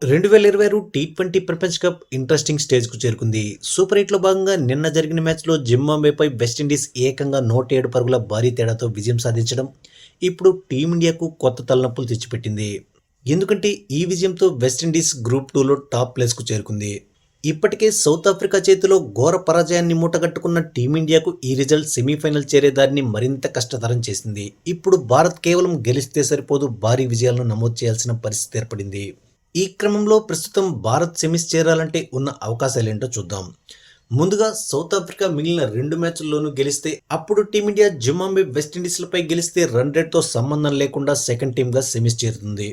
2026 T20 ప్రపంచ cup interesting స్టేజ్కు చేరుకుంది. Super 8లో భాగంగా నిన్న జరిగిన మ్యాచ్లో జింబాబ్వేపై వెస్టిండీస్ ఏకంగా 107 పరుగుల భారీ తేడాతో విజయం సాధించడం ఇప్పుడు టీమిండియాకు కొత్త తలనొప్పులు తెచ్చిపెట్టింది. ఎందుకంటే ఈ విజయంతో వెస్టిండీస్ గ్రూప్ 2లో టాప్ ప్లేస్కు చేరుకుంది. ఇప్పటికే సౌత్ ఆఫ్రికా చేతిలో ఘోర పరాజయాన్ని మూటగట్టుకున్న టీమిండియాకు ఈ రిజల్ట్ సెమీఫైనల్ చేరేదారిని మరింత కష్టతరం చేసింది. ఇప్పుడు భారత్ కేవలం గెలిస్తే సరిపోదు, భారీ విజయాలను నమోదు చేయాల్సిన పరిస్థితి ఏర్పడింది. ఈ క్రమంలో ప్రస్తుతం భారత్ సెమీస్ చేరాలంటే ఉన్న అవకాశాలేంటో చూద్దాం. ముందుగా సౌత్ ఆఫ్రికా మిగిలిన 2 మ్యాచ్ల్లోనూ గెలిస్తే అప్పుడు టీమిండియా జింబాబ్వే వెస్టిండీస్లపై గెలిస్తే రన్ రేట్తో సంబంధం లేకుండా సెకండ్ టీమ్గా సెమీస్ చేరుతుంది.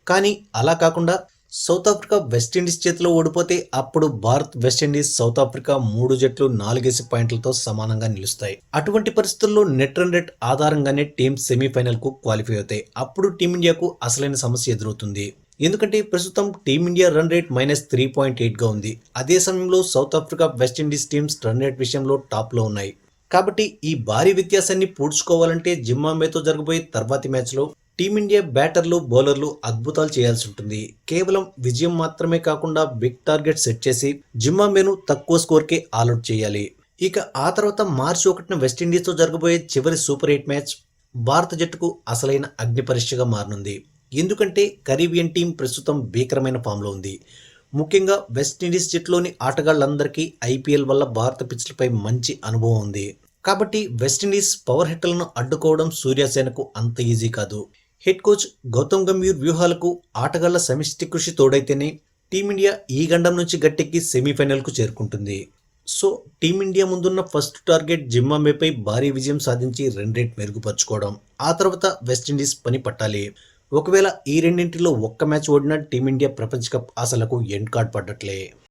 కానీ అలా కాకుండా సౌత్ ఆఫ్రికా వెస్టిండీస్ చేతిలో ఓడిపోతే అప్పుడు భారత్ వెస్టిండీస్ సౌత్ ఆఫ్రికా 3 జట్లు 4 పాయింట్లతో సమానంగా నిలుస్తాయి. అటువంటి పరిస్థితుల్లో నెట్ రన్ రేట్ ఆధారంగానే టీమ్ సెమీఫైనల్కు క్వాలిఫై అవుతాయి. అప్పుడు టీమిండియాకు అసలైన సమస్య ఎదురవుతుంది. ఎందుకంటే ప్రస్తుతం టీమిండియా రన్ రేట్ -3.8గా ఉంది. అదే సమయంలో south Africa West Indies teams run rate విషయంలో టాప్లో ఉన్నాయి. కాబట్టి ఈ భారీ వ్యత్యాసాన్ని పూడ్చుకోవాలంటే జింబాబ్వేతో జరగబోయే తర్వాతి మ్యాచ్లో టీమిండియా బ్యాటర్లు బౌలర్లు అద్భుతాలు చేయాల్సి ఉంటుంది. కేవలం విజయం మాత్రమే కాకుండా బిగ్ టార్గెట్ సెట్ చేసి జింబాబ్వేను తక్కువ స్కోర్కే ఆల్అౌట్ చేయాలి. ఇక ఆ తర్వాత మార్చి 1న వెస్టిండీస్తో జరగబోయే చివరి సూపర్ 8 మ్యాచ్ భారత జట్టుకు అసలైన అగ్ని పరీక్షగా మారనుంది. ఎందుకంటే కరీబియన్ టీం ప్రస్తుతం భీకరమైన ఫామ్లో ఉంది. ముఖ్యంగా వెస్టిండీస్ జట్టులోని ఆటగాళ్లందరికీ ఐపీఎల్ వల్ల భారత పిచ్లపై మంచి అనుభవం ఉంది. కాబట్టి వెస్టిండీస్ పవర్ హిట్టర్లను అడ్డుకోవడం సూర్యసేనకు అంత ఈజీ కాదు. హెడ్ కోచ్ గౌతమ్ గంభీర్ వ్యూహాలకు ఆటగాళ్ల సమిష్టి కృషి తోడైతేనే టీమిండియా ఈ గండం నుంచి గట్టెక్కి సెమీఫైనల్కు చేరుకుంటుంది. సో టీమిండియా ముందున్న ఫస్ట్ టార్గెట్ జింబాబ్వేపై భారీ విజయం సాధించి రన్ రేట్ మెరుగుపరుచుకోవడం. ఆ తర్వాత వెస్టిండీస్ పని పట్టాలి. ఒకవేళ ఈ రెండింటిలో ఒక్క మ్యాచ్ ఓడినా టీమిండియా ప్రపంచ కప్ ఆశలకు ఎండ్ కార్డ్ పడ్డట్లే.